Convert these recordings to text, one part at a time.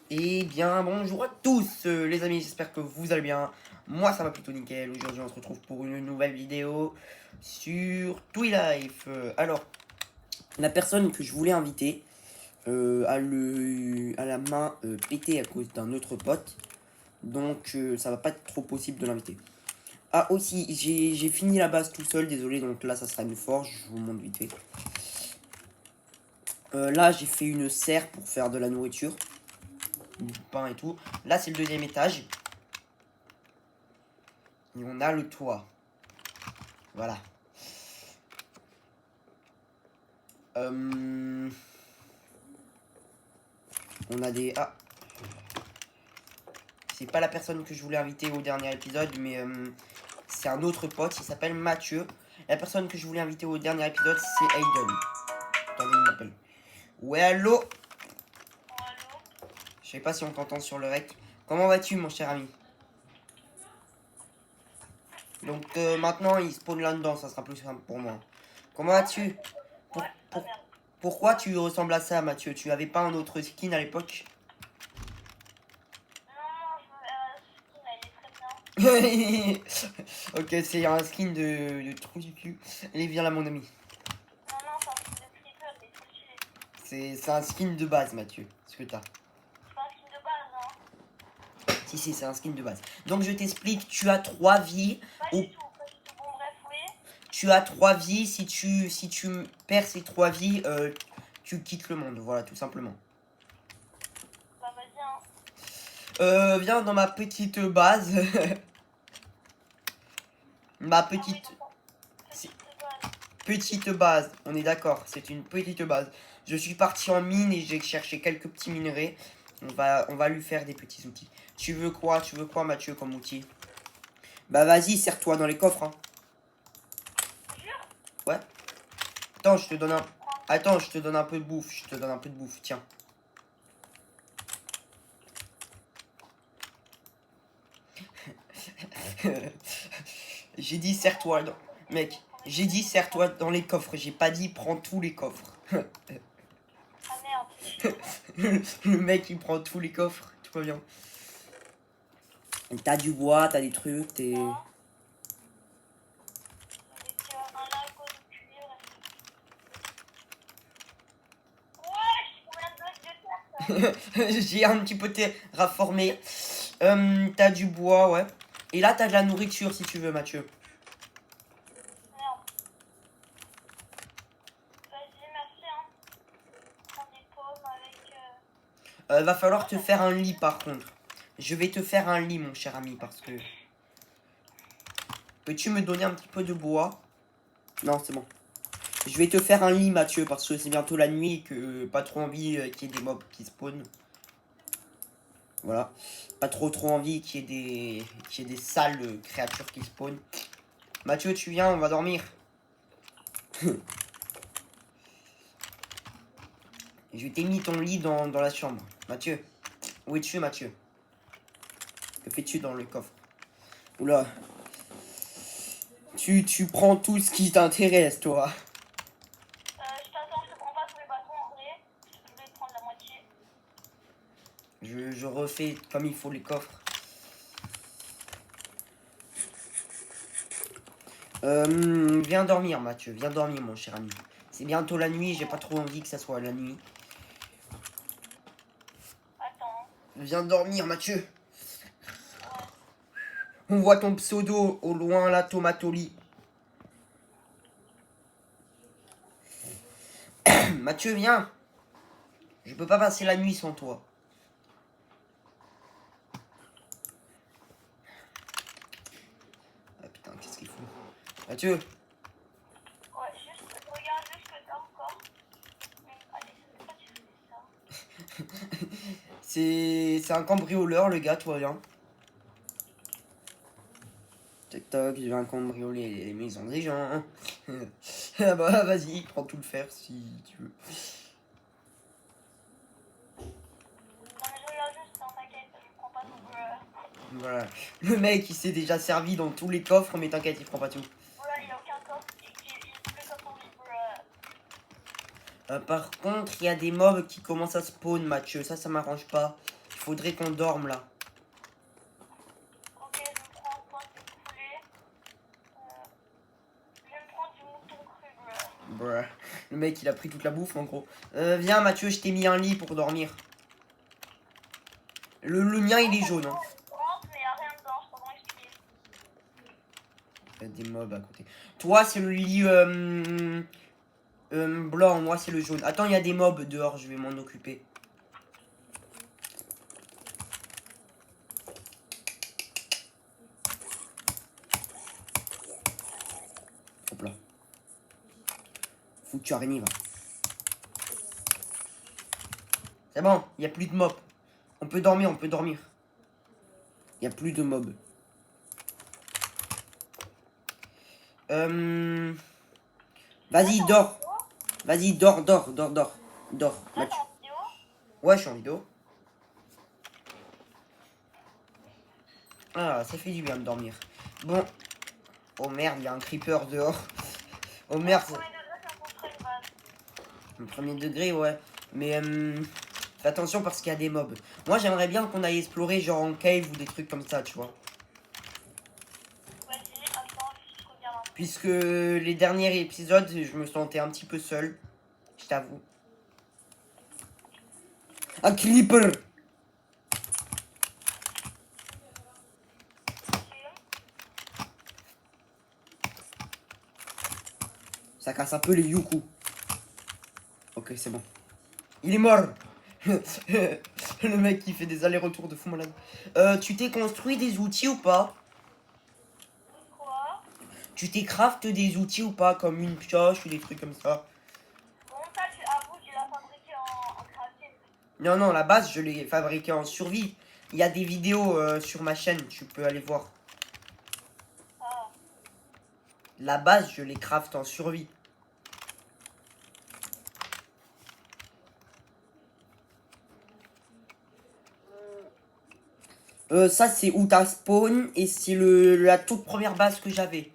Eh bien, bonjour à tous les amis, j'espère que vous allez bien. Moi, ça va plutôt nickel. Aujourd'hui, on se retrouve pour une nouvelle vidéo sur Twilife. Alors, la personne que je voulais inviter a la main pétée à cause d'un autre pote. Donc, ça va pas être trop possible de l'inviter. Ah, aussi, j'ai fini la base tout seul, désolé. Donc là, ça sera une forge, je vous montre vite fait. Là, j'ai fait une serre pour faire de la nourriture, du pain et tout. Là, c'est le deuxième étage. Et on a le toit. Voilà. On a des... Ah. C'est pas la personne que je voulais inviter au dernier épisode, mais c'est un autre pote, il s'appelle Mathieu. La personne que je voulais inviter au dernier épisode, c'est Aiden. Attendez, il m'appelle. Ouais, allô? Je sais pas si on t'entend sur le rec. Comment vas-tu, mon cher ami? Donc maintenant, il spawn là-dedans, ça sera plus simple pour moi. Comment vas-tu? pour, pour- Pourquoi tu ressembles à ça, Mathieu? Tu avais pas un autre skin à l'époque? Ok, c'est un skin de trou du cul. Allez, viens là, mon ami. C'est un skin de base, Mathieu. Ce que t'as. Si, c'est un skin de base. Donc, je t'explique. Tu as 3 vies. Tu as 3 vies. Si tu perds ces 3 vies, tu quittes le monde. Voilà, tout simplement. Viens dans ma petite base. Ma petite base. On est d'accord, c'est une petite base. Je suis parti en mine et j'ai cherché quelques petits minerais. On va lui faire des petits outils. Tu veux quoi, Mathieu, comme outil? Bah vas-y, serre-toi dans les coffres. Hein. Ouais. Attends, je te donne un... Attends, je te donne un peu de bouffe. Je te donne un peu de bouffe, tiens. J'ai dit serre-toi dans... Mec, j'ai dit serre-toi dans les coffres. J'ai pas dit prends tous les coffres. Le mec, il prend tous les coffres. Tout va bien. T'as du bois, t'as des trucs, t'es... J'ai un petit peu terraformé. T'as du bois, ouais. Et là, t'as de la nourriture si tu veux, Mathieu. Va falloir te faire un lit par contre. Je vais te faire un lit, mon cher ami, parce que... Peux-tu me donner un petit peu de bois? Non, c'est bon. Je vais te faire un lit, Mathieu, parce que c'est bientôt la nuit et que pas trop envie qu'il y ait des mobs qui spawnent. Voilà. Pas trop envie qu'il y ait des sales créatures qui spawnent. Mathieu, tu viens, on va dormir. Je t'ai mis ton lit dans la chambre. Mathieu. Où es-tu, Mathieu? Que fais-tu dans le coffre? Oula. Tu prends tout ce qui t'intéresse, toi. Je refais comme il faut les coffres. Viens dormir, Mathieu. Viens dormir, mon cher ami. C'est bientôt la nuit, j'ai pas trop envie que ça soit la nuit. Viens dormir, Mathieu. On voit ton pseudo au loin, là, Tomatoli. Mathieu, viens. Je peux pas passer la nuit sans toi. Ah putain, qu'est-ce qu'il fout? Mathieu. C'est un cambrioleur, le gars, toi, viens. TikTok, je viens cambrioler les maisons des gens. Ah bah, vas-y, prends tout le fer si tu veux. Voilà. Le mec, il s'est déjà servi dans tous les coffres, mais t'inquiète, il prend pas tout. Par contre, il y a des mobs qui commencent à spawn, Mathieu. Ça m'arrange pas. faudrait qu'on dorme là. Ok, je me prends un point de poulet. Je vais me prendre du mouton cru, bro. Bruh. Le mec il a pris toute la bouffe en gros. Viens Mathieu, je t'ai mis un lit pour dormir. Le mien il est jaune. Hein. Rentre, mais y a rien dedans, je sais pas comment expliquer. Il y a des mobs à côté. Toi c'est le lit blanc, moi c'est le jaune. Attends, il y a des mobs dehors, je vais m'en occuper. Hop là. Faut que tu araignée, va. C'est bon, il n'y a plus de mobs. On peut dormir, on peut dormir. Il n'y a plus de mobs. Vas-y, dors. Vas-y, dors. Dors, Là, t'es Mathieu. en vidéo. Ouais, je suis en vidéo. Ah, ça fait du bien de dormir. Bon. Oh merde, il y a un creeper dehors. Oh merde. Premier degré, c'est un construit une base. Le premier degré, ouais. Mais fais attention parce qu'il y a des mobs. Moi, j'aimerais bien qu'on aille explorer genre en cave ou des trucs comme ça, tu vois. Vas-y, attends, je regarde un peu. Puisque les derniers épisodes, je me sentais un petit peu seul. Je t'avoue. Un creeper! Ça casse un peu les Yuku. Ok, c'est bon. Il est mort! Le mec qui fait des allers-retours de fou malade. Tu t'es construit des outils ou pas? Quoi? Tu t'es craft des outils ou pas? Comme une pioche ou des trucs comme ça? Bon, ça, tu avoues, tu l'as fabriqué en crafting. Non, non, la base, je l'ai fabriquée en survie. Il y a des vidéos sur ma chaîne, tu peux aller voir. Ah, La base, je l'ai craft en survie. Ça, c'est où t'as spawn et c'est la toute première base que j'avais.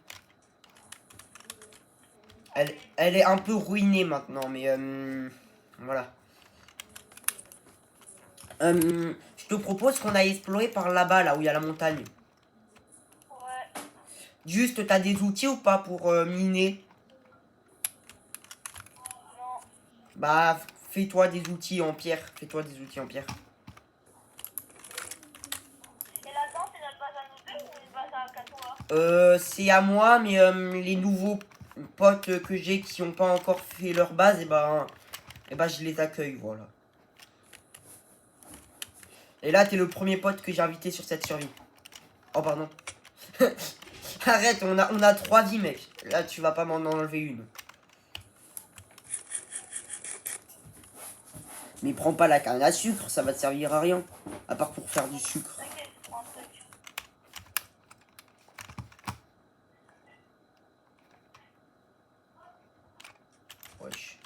Elle est un peu ruinée maintenant, mais voilà. Je te propose qu'on aille explorer par là-bas, là où il y a la montagne. ouais. Juste, t'as des outils ou pas pour miner? Non. Bah, fais-toi des outils en pierre. Fais-toi des outils en pierre. Et là-dedans, c'est notre base à nous deux ou une base à Katoa? C'est à moi, mais les nouveaux potes que j'ai qui n'ont pas encore fait leur base, et ben, je les accueille, voilà. Et là, t'es le premier pote que j'ai invité sur cette survie. Oh, pardon. Arrête, on a 3 vies, mec. Là, tu vas pas m'en enlever une. Mais prends pas la canne à sucre, ça va te servir à rien. À part pour faire du sucre. T'inquiète, je prends un truc. Wesh.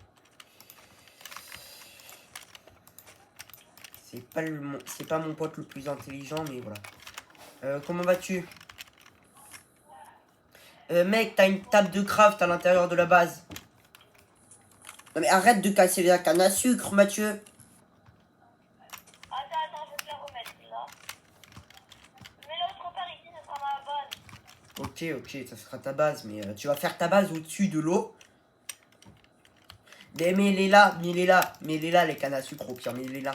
C'est pas mon pote le plus intelligent, mais voilà. Comment vas-tu? Mec, t'as une table de craft à l'intérieur de la base. Non mais arrête de casser la canne à sucre, Mathieu. Attends, je vais te la remettre là. Mais l'autre part ici, ce sera ma base. Ok, ça sera ta base, mais tu vas faire ta base au-dessus de l'eau. Mais mets-les là, mets-les là, les cannes à sucre au pire, mets-les là.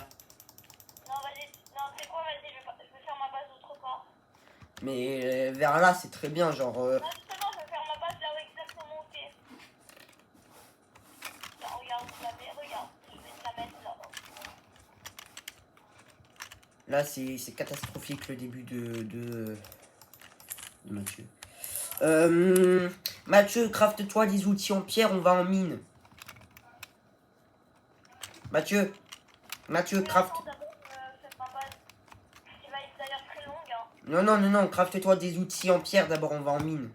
Non, vas-y. Non, c'est quoi, vas-y, je vais faire ma base autre part. Mais vers là, c'est très bien, genre... Non, justement, je vais faire ma base là où exactement où t'es. Là, regarde, je la mets, regarde. Je vais te la mettre là. Là, c'est catastrophique le début de Mathieu. Mathieu, craft-toi des outils en pierre, on va en mine. Mathieu, craft. Attends, d'abord, faites ma base. Qui va être d'ailleurs très longue, hein. Non, craft-toi des outils en pierre, d'abord on va en mine.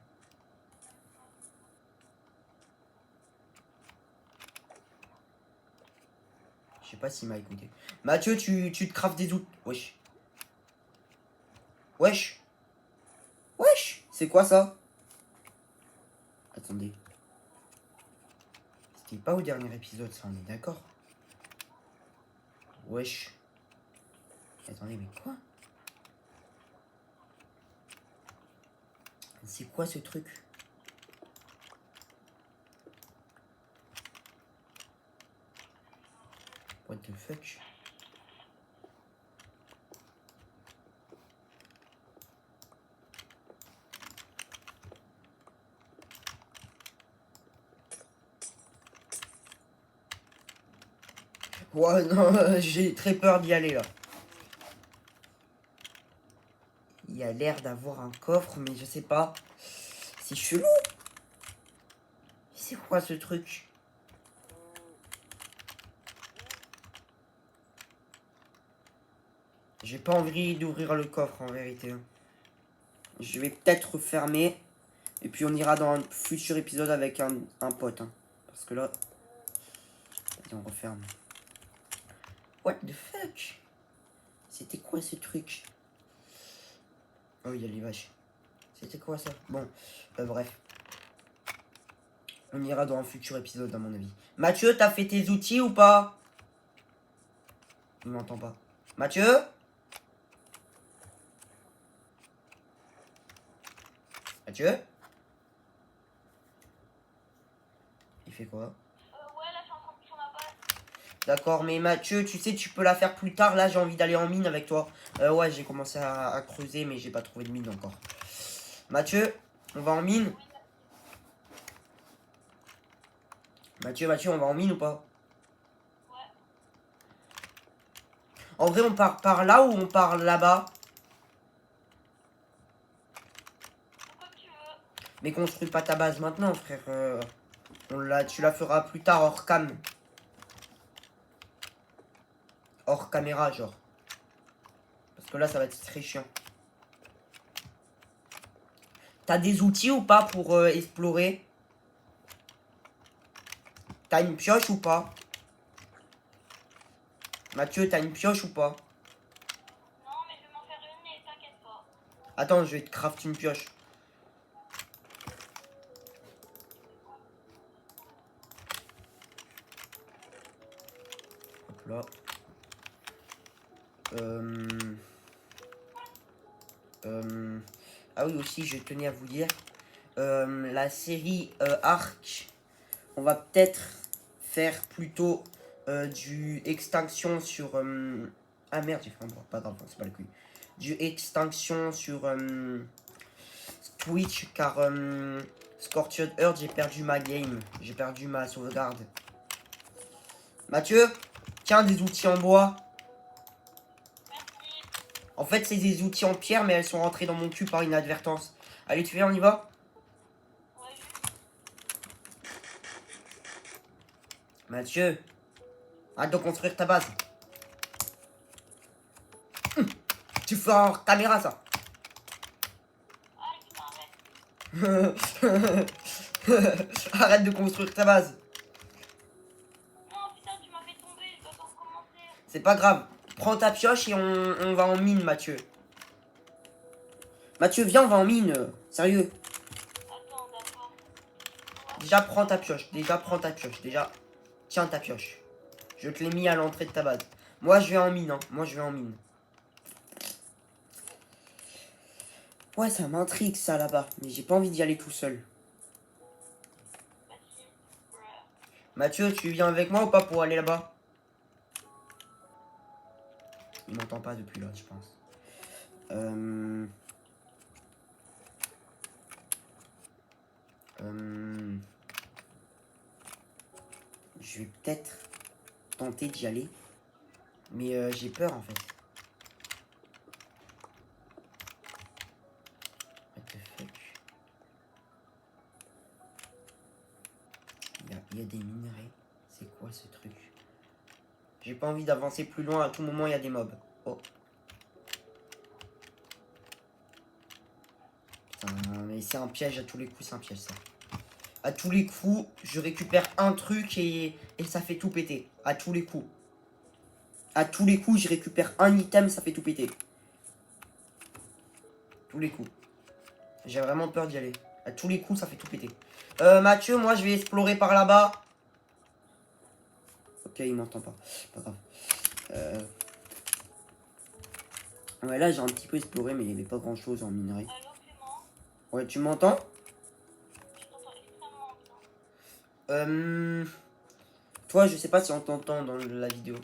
Je sais pas s'il m'a écouté. Mathieu, tu te craftes des outils. Wesh. C'est quoi ça? Attendez. C'était pas au dernier épisode, ça, on est d'accord? Wesh. Attendez, mais quoi? C'est quoi ce truc? What the fuck? Ouais, non, j'ai très peur d'y aller là. Il y a l'air d'avoir un coffre, mais je sais pas. C'est chelou. C'est quoi ce truc? J'ai pas envie d'ouvrir le coffre en vérité. Je vais peut-être fermer. Et puis on ira dans un futur épisode avec un pote. Hein. Parce que là... Vas-y, on referme. What the fuck? C'était quoi ce truc? Oh, il y a les vaches. C'était quoi ça? Bon, bref. On ira dans un futur épisode à mon avis. Mathieu, t'as fait tes outils ou pas? Il m'entend pas. Mathieu? Mathieu? Il fait quoi? Ouais, là, je suis en train de faire ma base. D'accord, mais Mathieu, tu sais, tu peux la faire plus tard. Là, j'ai envie d'aller en mine avec toi. Ouais, j'ai commencé à creuser, mais j'ai pas trouvé de mine encore. Mathieu, on va en mine? Mathieu, on va en mine ou pas? Ouais. En vrai, on part par là ou on part là-bas? Comme tu veux. Mais construis pas ta base maintenant, frère. Tu la feras plus tard hors cam. Hors caméra, genre. Parce que là, ça va être très chiant. T'as des outils ou pas pour explorer? T'as une pioche ou pas? Mathieu, t'as une pioche ou pas? Non, mais je vais m'en faire une et t'inquiète pas. Attends, je vais te craft une pioche. Hop là. Ah oui, aussi, je tenais à vous dire. La série Arc, on va peut-être faire plutôt du extinction sur... Ah merde, j'ai fait un droit, pas grave, c'est pas le couille. Du extinction sur Twitch, car Scorched Earth, j'ai perdu ma game. J'ai perdu ma sauvegarde. Mathieu, tiens, des outils en bois. Merci. En fait, c'est des outils en pierre, mais elles sont rentrées dans mon cul par inadvertance. Allez, tu viens, on y va? Ouais, Mathieu, arrête de construire ta base. Tu fais en caméra, ça. allez, putain, arrête. Arrête de construire ta base. Non, putain, tu m'as fait tomber, je dois pas recommencer. C'est pas grave. Prends ta pioche et on va en mine, Mathieu. Mathieu, viens, on va en mine. Sérieux. Attends, d'accord. Déjà, prends ta pioche. Déjà, tiens ta pioche. Je te l'ai mis à l'entrée de ta base. Moi, je vais en mine. Hein. Moi, je vais en mine. Ouais, ça m'intrigue, ça, là-bas. Mais j'ai pas envie d'y aller tout seul. Vas-y. Mathieu, tu viens avec moi ou pas pour aller là-bas? Il m'entend pas depuis là, je pense. Je vais peut-être tenter d'y aller. Mais j'ai peur en fait. What the fuck? Il y a des minerais. C'est quoi ce truc? J'ai pas envie d'avancer plus loin. À tout moment, il y a des mobs. Oh. Putain, mais c'est un piège à tous les coups. C'est un piège ça. À tous les coups, je récupère un truc et ça fait tout péter. À tous les coups. À tous les coups, je récupère un item, ça fait tout péter. Tous les coups. J'ai vraiment peur d'y aller. À tous les coups, ça fait tout péter. Mathieu, moi, je vais explorer par là-bas. Ok, il m'entend pas. Pas grave. Ouais, là, j'ai un petit peu exploré, mais il n'y avait pas grand-chose en minerai. Allô, Clément? Ouais, tu m'entends? Je t'entends extrêmement bien. Toi, je sais pas si on t'entend dans la vidéo.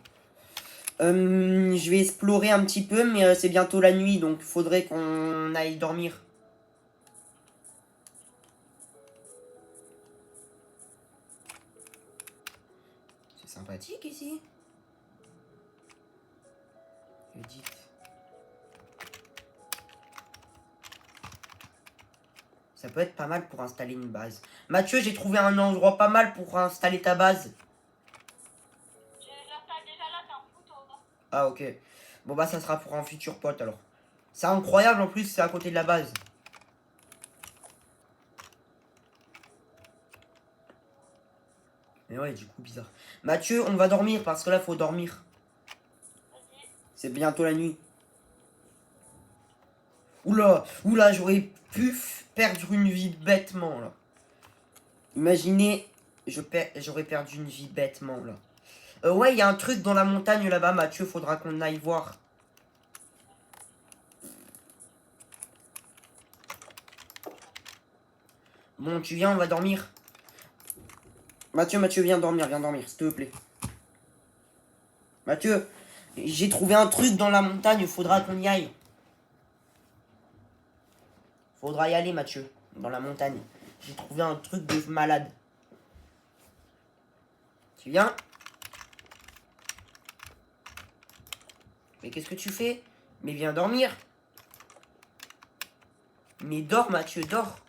Je vais explorer un petit peu, mais c'est bientôt la nuit, donc faudrait qu'on aille dormir. C'est sympathique ici. Edith. Ça peut être pas mal pour installer une base. Mathieu, j'ai trouvé un endroit pas mal pour installer ta base. J'installe déjà là, t'es un photo. Ah, ok. Bon, bah, ça sera pour un futur pote alors. C'est incroyable en plus, c'est à côté de la base. Mais ouais, du coup, bizarre. Mathieu, on va dormir parce que là, faut dormir. Vas-y. C'est bientôt la nuit. Oula, oula, j'aurais pu perdre une vie bêtement là. Imaginez, j'aurais perdu une vie bêtement là. Ouais, il y a un truc dans la montagne là-bas, Mathieu, faudra qu'on aille voir. Bon, tu viens, on va dormir. Mathieu, viens dormir, s'il te plaît. Mathieu, j'ai trouvé un truc dans la montagne, faudra qu'on y aille. Faudra y aller, Mathieu, dans la montagne. J'ai trouvé un truc de malade. Tu viens? Mais qu'est-ce que tu fais? Mais viens dormir. Mais dors, Mathieu, dors.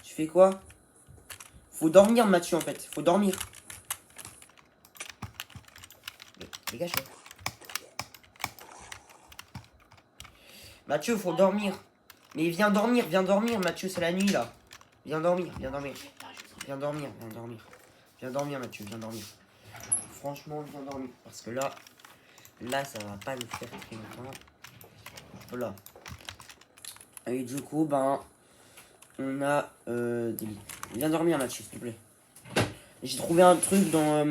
Tu fais quoi? Faut dormir, Mathieu, en fait. Faut dormir. Mais, dégage. Mathieu, faut dormir. Mais viens dormir, Mathieu, c'est la nuit, là. Viens dormir, viens dormir. Viens dormir, viens dormir. Viens dormir, Mathieu, viens dormir. Franchement, viens dormir. Parce que là, ça va pas nous faire très longtemps. Voilà. Et du coup, ben, on a des lits. Viens dormir, Mathieu, s'il te plaît. J'ai trouvé un truc dans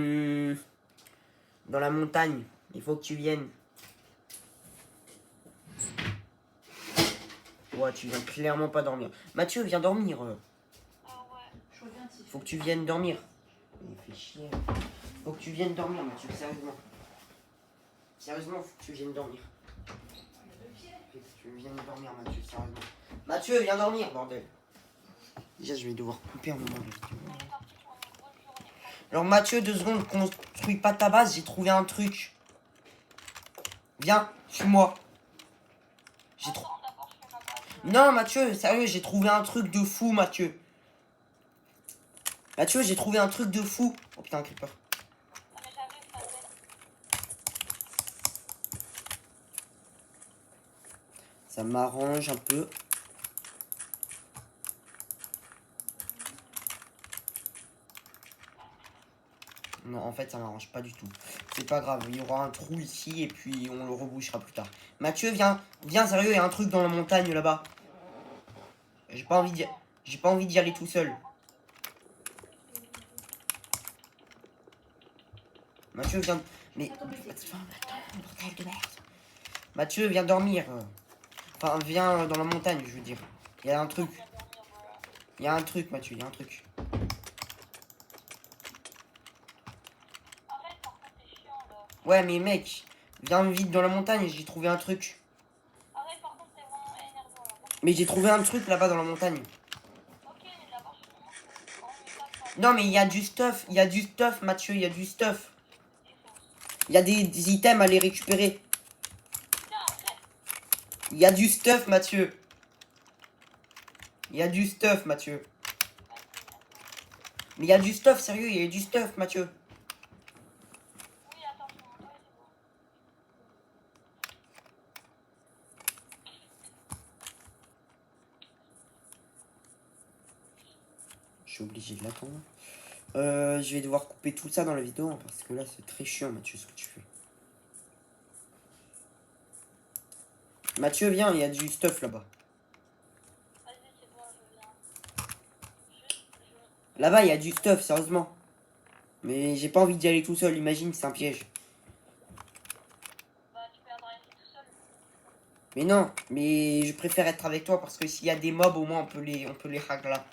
la montagne. Il faut que tu viennes. Ouais, tu viens clairement pas dormir. Mathieu, viens dormir. Ah ouais. Faut que tu viennes dormir. Il fait chier. Faut que tu viennes dormir, Mathieu, sérieusement. Sérieusement, faut que tu viennes dormir. Faut que tu viennes dormir, Mathieu, sérieusement. Mathieu, viens dormir, bordel. Déjà, je vais devoir couper un moment de vidéo. On est parti pour une bonne journée. Alors, Mathieu, 2 secondes, construis pas ta base, j'ai trouvé un truc. Viens, suis-moi. J'ai trouvé. Attends, d'abord, je fais ma base. Non, Mathieu, sérieux, j'ai trouvé un truc de fou, Mathieu. Mathieu, j'ai trouvé un truc de fou. Oh putain, un creeper. Ah, mais j'arrive, t'inquiète. Ça m'arrange un peu. Non, en fait, ça m'arrange pas du tout. C'est pas grave, il y aura un trou ici et puis on le rebouchera plus tard. Mathieu, viens, viens, sérieux, il y a un truc dans la montagne là-bas. J'ai pas envie d'y aller tout seul. Mathieu, viens. Mais. Attends, bordel de merde. Mathieu, viens dormir. Enfin, viens dans la montagne, je veux dire. Il y a un truc. Il y a un truc, Mathieu, il y a un truc. En fait, par contre, c'est chiant là. Ouais, mais mec, viens vite dans la montagne, j'ai trouvé un truc. Arrête, par contre, c'est vraiment énervant là. Mais j'ai trouvé un truc là-bas dans la montagne. Ok, mais d'abord, je te montre. On est pas ça. Non, mais il y a du stuff, Mathieu, il y a du stuff. Il y a des items à les récupérer. Putain, arrête. Il y a du stuff, Mathieu. Il y a du stuff, Mathieu. Mais il y a du stuff, sérieux, il y a du stuff, Mathieu. Oui, attends, je te montre. Ouais, c'est bon. Je suis obligé de l'attendre. Je vais devoir couper tout ça dans la vidéo, hein, parce que là, c'est très chiant, Mathieu, ce que tu fais. Mathieu, viens, il y a du stuff là-bas. Vas-y, c'est bon, je viens. Là-bas, il y a du stuff, sérieusement. Mais j'ai pas envie d'y aller tout seul, imagine, c'est un piège. Bah, tu perdras une vie tout seul. Mais non, mais je préfère être avec toi parce que s'il y a des mobs, au moins on peut les hack là.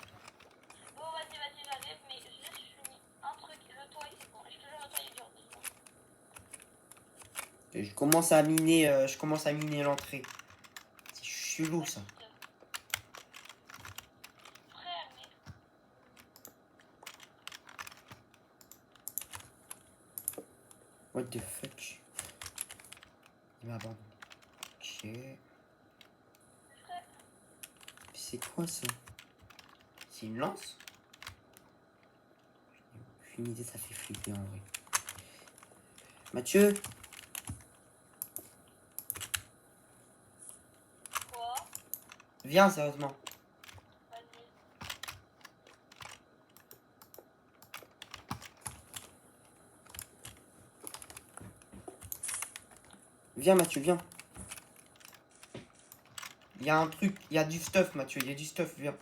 Bon, vas-y, j'arrive, mais juste je finis un truc. Le toit, c'est bon. Et je te jure, le toit, il dure 2 secondes. Je commence à miner l'entrée. C'est chelou ça. Frère, mais What the fuck? Il m'a abandonné. Ok. frère, C'est quoi ça? C'est une lance? J'ai aucune idée, ça fait flipper en vrai. Mathieu? quoi? Viens sérieusement. Vas-y. Viens Mathieu, viens. Il y a un truc, il y a du stuff Mathieu, il y a du stuff, viens.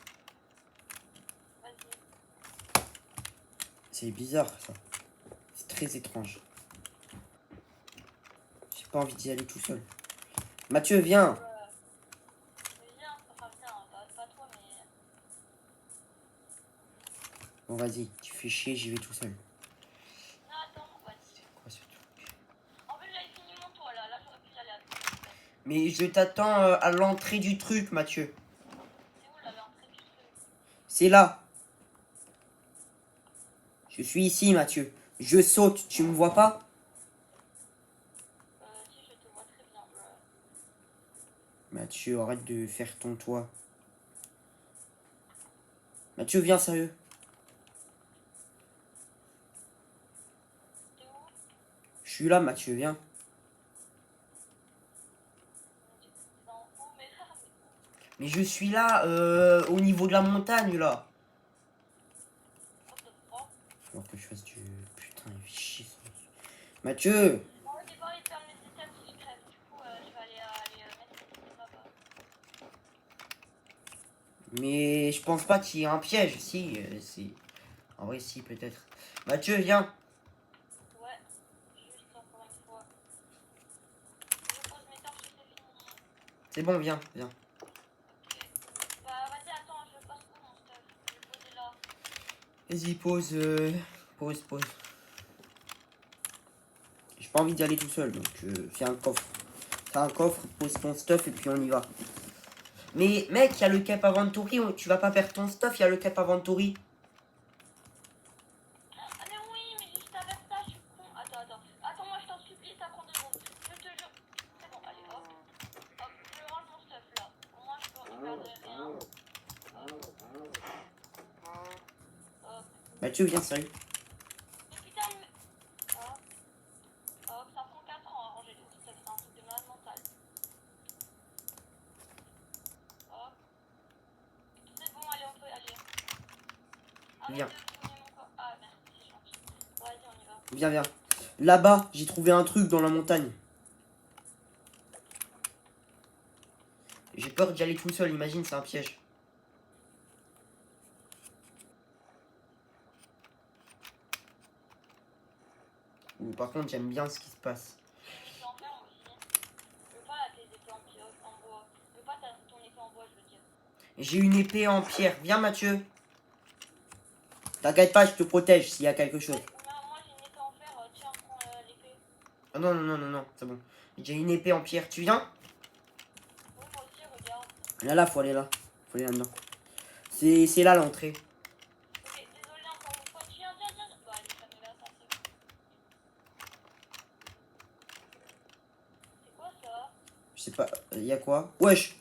Vas-y. C'est bizarre ça. C'est très étrange. J'ai pas envie d'y aller tout seul. Mathieu, viens. Mais viens, enfin viens, pas toi, mais... Bon vas-y, tu fais chier, j'y vais tout seul. Non, attends, vas-y. C'est quoi ce truc? En fait, j'avais fini mon toit, là j'aurais pu y aller avec. Mais je t'attends à l'entrée du truc Mathieu. C'est où, là, l'entrée du truc? C'est là. Je suis ici Mathieu. Je saute, tu me vois pas? Si, je te vois très bien, bro. Mathieu, arrête de faire ton toit. Mathieu, viens sérieux. T'es où? Je suis là Mathieu, viens. T'es dans où? Mais frère, mais où? Mais je suis là, au niveau de la montagne là. What the fuck? Faut que je fasse du... Putain, il fait chier ça. Mathieu! En fait, j'ai pas envie de faire mes systèmes si je crève. Du coup, je vais aller mettre mes systèmes là-bas. Mais je pense pas qu'il y ait un piège. Si, c'est... En vrai, si, peut-être. Mathieu, viens. Ouais, juste encore une fois. Je pose mes torches et c'est fini. C'est bon, viens, viens. Ok. Bah, vas-y, attends, je passe où mon stuff? Je vais poser là. Vas-y, pause, pause. J'ai pas envie d'y aller tout seul, donc fais un coffre. Fais un coffre, pose ton stuff et puis on y va. Mais mec, il y a le Cap Aventury, tu vas pas perdre ton stuff, il y a le Cap Aventury. Ah, mais oui, mais juste avec ça, je suis con. Attends. Attends, moi, je t'en supplie, ça prend 2 secondes. Je te jure. C'est bon, allez, hop. Hop, je range mon stuff là. Au moins, je perdrai rien. Hop. Mathieu, viens, sérieux. Mais putain, il me... Hop. Hop, ça prend 4 ans à ranger tout stuff. C'est un truc de malade mental. Hop. C'est bon, allez, on peut y aller. Arrête Viens. de fouiller mon corps. Ah, merci, c'est gentil. Bon, vas-y, on y va. Viens. Là-bas, j'ai trouvé un truc dans la montagne. J'ai peur d'y aller tout seul, imagine, c'est un piège. Ou par contre, j'aime bien ce qui se passe. J'ai une épée en fer, moi aussi. Je veux pas tes épées en bois. Je veux pas ton épée en bois, je veux dire. J'ai une épée en pierre. Viens, Mathieu. T'inquiète pas, je te protège s'il y a quelque chose. Moi j'ai une épée en fer, tiens, prends l'épée. Ah non, c'est bon. J'ai une épée en pierre. Tu viens? Oui, moi aussi, regarde. Là, faut aller là. Faut aller là-dedans. C'est là l'entrée. Ok, désolé encore une fois. Tiens. Bah, allez, ça met là, ça c'est bon. C'est quoi ça? Je sais pas. Y a quoi? Wesh.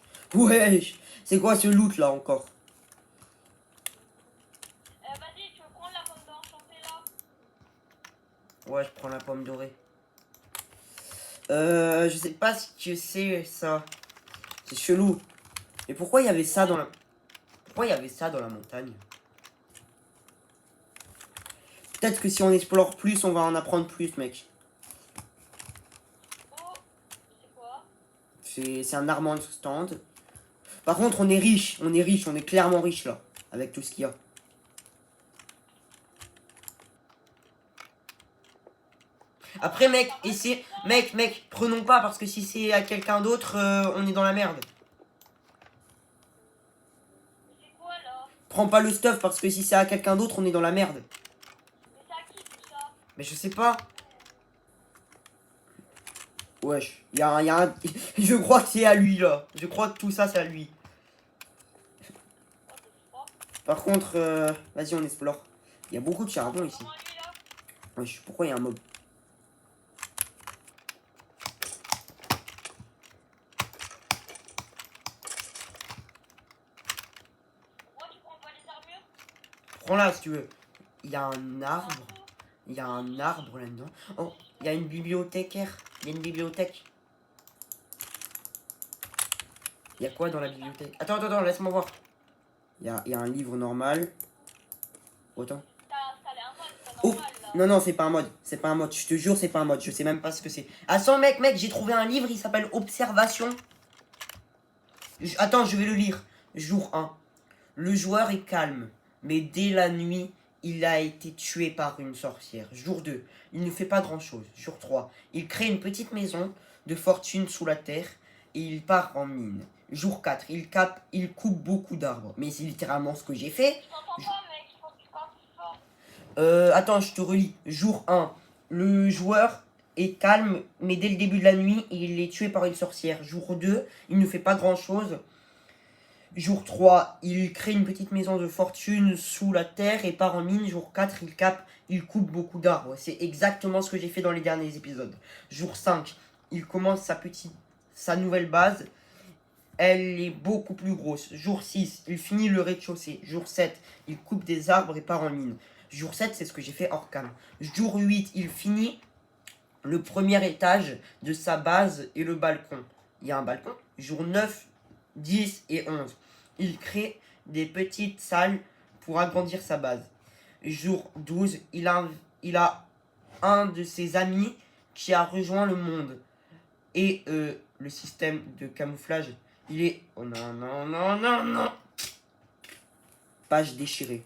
C'est quoi ce loot là encore? Vas-y, tu veux prendre la pomme d'enchanté là? Ouais, je prends la pomme dorée. Je sais pas si tu sais ça. C'est chelou. Mais pourquoi il y avait ça dans la... Pourquoi il y avait ça dans la montagne? Peut-être que si on explore plus, on va en apprendre plus, mec. Oh, c'est quoi? C'est un armand stand. Par contre, on est riche, on est clairement riche là, avec tout ce qu'il y a. Après, mec, mec, prenons pas parce que si c'est à quelqu'un d'autre, on est dans la merde. C'est quoi là? Prends pas le stuff parce que si c'est à quelqu'un d'autre, on est dans la merde. Mais c'est à qui tout ça? Mais je sais pas. Wesh, y a un... Je crois que c'est à lui, là. Je crois que tout ça, c'est à lui. What the fuck? Par contre, vas-y, on explore. Il y a beaucoup de charbon ici. Comment lui là? Wesh, pourquoi il y a un mob? Moi tu prends pas les armures? Prends-la si tu veux. Il y a un arbre. Il y a un arbre là-dedans. Oh, il y a une bibliothécaire. Il y a une bibliothèque. Il y a quoi dans la bibliothèque? Attends, laisse-moi voir. Il y a un livre normal. Oh, attends. T'as installé un mode, c'est pas Oh, normal là. non, c'est pas un mode. C'est pas un mode. Je te jure, c'est pas un mode. Je sais même pas ce que c'est. Attends, mec, j'ai trouvé un livre. Il s'appelle Observation. Attends, je vais le lire. Jour 1. Le joueur est calme, mais dès la nuit, il a été tué par une sorcière. Jour 2. Il ne fait pas grand-chose. Jour 3. Il crée une petite maison de fortune sous la terre et il part en mine. Jour 4. Il coupe beaucoup d'arbres. Mais c'est littéralement ce que j'ai fait. Je t'entends pas mec, il faut que tu parles plus fort. Attends, je te relis. Jour 1. Le joueur est calme, mais dès le début de la nuit, il est tué par une sorcière. Jour 2. Il ne fait pas grand-chose. Jour 3, il crée une petite maison de fortune sous la terre et part en mine. Jour 4, il coupe beaucoup d'arbres. C'est exactement ce que j'ai fait dans les derniers épisodes. Jour 5, il commence sa nouvelle base. Elle est beaucoup plus grosse. Jour 6, il finit le rez-de-chaussée. Jour 7, il coupe des arbres et part en mine. Jour 7, c'est ce que j'ai fait hors cam. Jour 8, il finit le premier étage de sa base et le balcon. Il y a un balcon. Jour 9, 10 et 11. Il crée des petites salles pour agrandir sa base. Jour 12, il a un de ses amis qui a rejoint le monde. Et le système de camouflage, il est... Oh non. Page déchirée.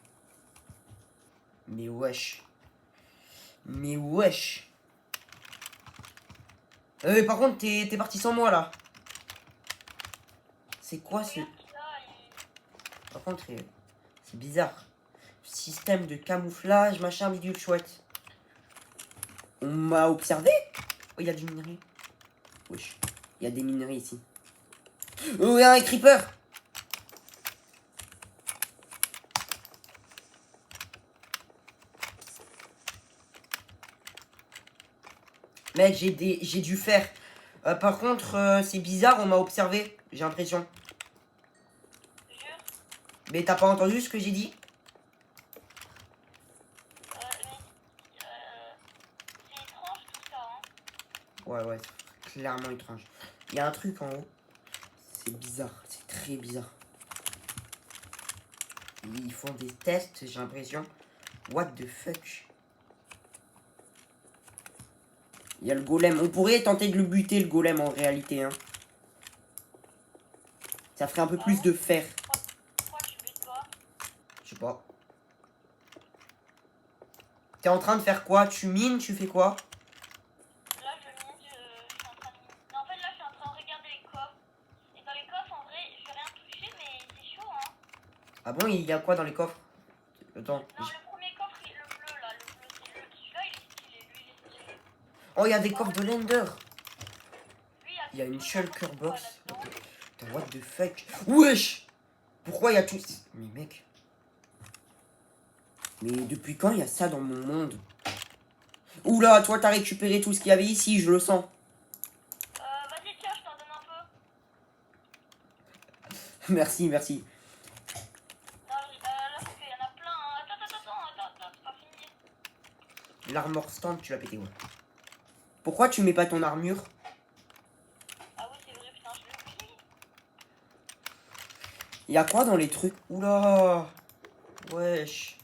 Mais wesh. Par contre, t'es parti sans moi là. C'est quoi ce... Regarde là, il... Par contre, c'est bizarre. Système de camouflage, machin, bidule chouette. On m'a observé. Oh, il y a du minerai. Wesh. Il y a des minerais ici. Oh, il y a un creeper. Mec, j'ai dû faire. Par contre, c'est bizarre, on m'a observé. J'ai l'impression. Jure. Mais t'as pas entendu ce que j'ai dit? C'est étrange tout ça, hein. Ouais, c'est clairement étrange. Il y a un truc en haut. C'est bizarre, c'est très bizarre. Ils font des tests, j'ai l'impression. What the fuck? Il y a le golem. On pourrait tenter de le buter, le golem, en réalité. Hein. Ça ferait un peu plus de fer. Pourquoi tu butes pas? Je sais pas. T'es en train de faire quoi? Tu mines? Tu fais quoi? Là je mine, je suis en train de miner. Non, en fait là je suis en train de regarder les coffres. Et dans les coffres en vrai je vais rien toucher mais c'est chaud hein. Ah bon, il y a quoi dans les coffres? Attends. Non le premier coffre, le bleu là, le bleu c'est le... Celui-là il est stylé, lui il est stylé. Oh, il y a des coffres de Lender. Lui Il y a une shulker box. là-dedans. Putain, what the fuck? Wesh! Pourquoi il y a tout... Mais mec... Mais depuis quand il y a ça dans mon monde? Oula, toi t'as récupéré tout ce qu'il y avait ici, je le sens. Vas-y tiens, je t'en donne un peu. Merci. Non, là parce qu'il y en a plein. Hein. Attends, c'est pas fini. L'armor stand, tu l'as pété, ouais. Pourquoi tu mets pas ton armure? Ah oui c'est vrai, putain, je l'oublie. Il y a quoi dans les trucs? Oula! Wesh.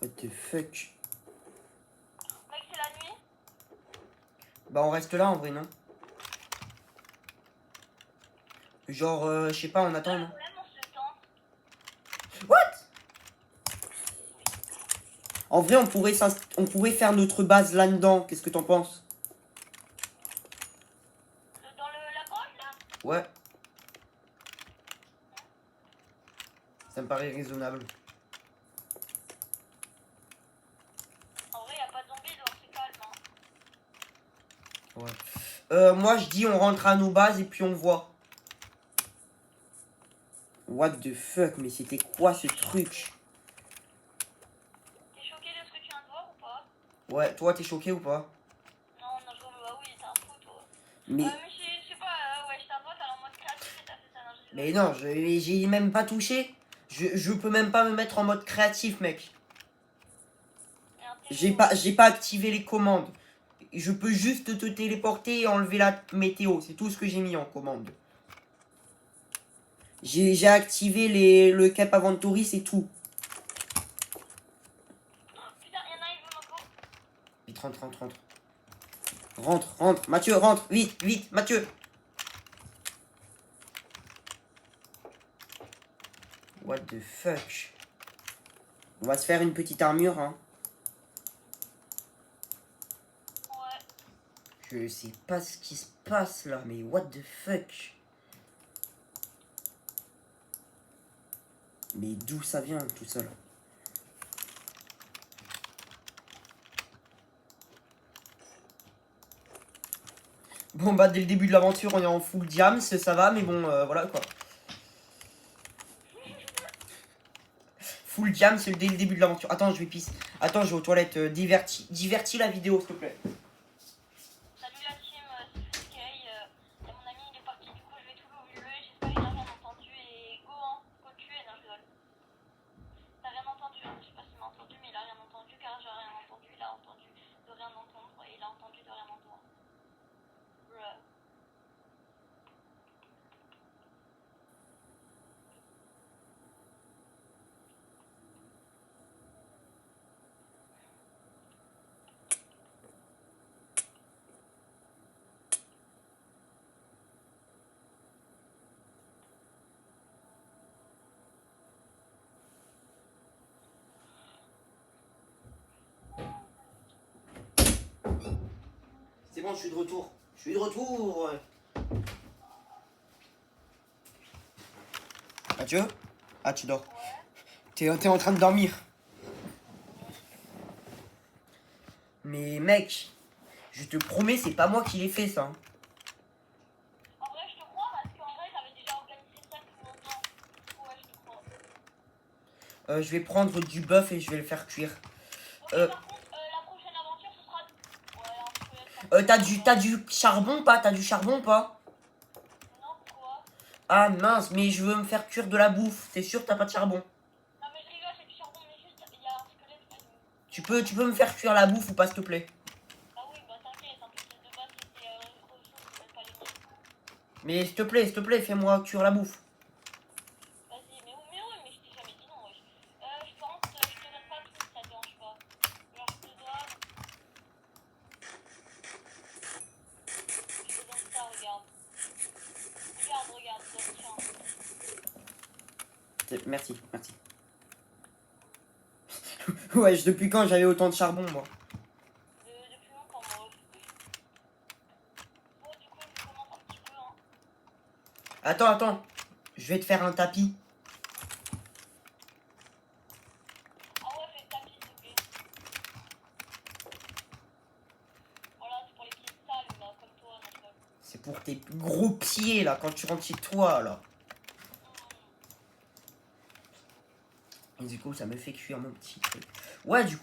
What the fuck? Mec, c'est la nuit. Bah on reste là en vrai, non? Genre, je sais pas, on attend, non? Le problème, on se le tente. En vrai, on pourrait faire notre base là-dedans. Qu'est-ce que t'en penses? Dans la grotte là? Ouais. Ça me paraît raisonnable. En vrai, y a pas de zombies donc c'est calme. Hein. Ouais. Moi, je dis on rentre à nos bases et puis on voit. What the fuck, mais c'était quoi ce truc? T'es choqué de ce que tu viens de voir ou pas? Ouais, toi, t'es choqué ou pas? Non, non, je bah oui, t'es un fou toi. Mais... Mais je sais pas, ouais, je t'invoque alors en mode créatif et t'as fait ça, non, je Mais non, j'ai même pas touché. Je peux même pas me mettre en mode créatif, mec. J'ai pas activé les commandes. Je peux juste te téléporter et enlever la météo. C'est tout ce que j'ai mis en commande. J'ai activé le Cap Aventuris et tout. Oh, putain, y'en a un, il veut ma go. Vite, rentre. Rentre. Mathieu, rentre. Vite, Mathieu. What the fuck. On va se faire une petite armure, hein. Ouais. Je sais pas ce qui se passe là, mais what the fuck. Mais d'où ça vient tout ça là? Bon bah dès le début de l'aventure on est en full diams, ça va, mais bon voilà quoi. Full diams dès le début de l'aventure. Attends, je vais pisse. Attends, je vais aux toilettes. Divertis la vidéo s'il te plaît. Salut la team, c'est Sky. Mon ami il est parti, du coup je vais tout louer. J'espère qu'il a rien entendu et go, hein, go le tuer, non je rigole. T'as rien entendu, hein, je sais pas s'il m'a entendu, mais il a rien entendu car j'ai rien entendu. Il a entendu de rien entendre et il a entendu de rien entendre. Bruh. C'est bon, je suis de retour. Mathieu? Ah, tu dors. T'es en train de dormir. Mais mec, je te promets, c'est pas moi qui l'ai fait ça. En vrai, je te crois parce qu'en vrai, j'avais déjà organisé ça depuis longtemps. Ouais, je te crois. Je vais prendre du bœuf et je vais le faire cuire. Ok, par contre, la prochaine aventure, ce sera. Ouais, un peu. T'as du charbon pas? T'as du charbon pas? Non, pourquoi? Ah mince, mais je veux me faire cuire de la bouffe. T'es sûr que t'as pas de charbon? Non, mais je rigole, c'est du charbon, mais juste, il y a un squelette qui. Tu peux me faire cuire la bouffe ou pas s'il te plaît? Ah oui, bah t'inquiète, en plus, de base, c'était ressources, c'est pas les miennes. Mais s'il te plaît, fais-moi cuire la bouffe. Vas-y, mais oui, mais je t'ai jamais dit non, wesh. Je pense, je te donne pas tout, ça te dérange pas. Genre, je te dois. Je te donne ça, regarde. Regarde, tiens. Merci. Ouais, depuis quand j'avais autant de charbon moi? Depuis longtemps, moi. Bon, du coup, je commence un petit peu, hein. Attends. Je vais te faire un tapis. Ah ouais, fais le tapis, s'il te plaît. Voilà, c'est pour les pieds sales, là, comme toi, non, je rigole. C'est pour tes gros pieds là, quand tu rentres chez toi là. Et du coup, ça me fait cuire mon petit truc. Ouais, du coup.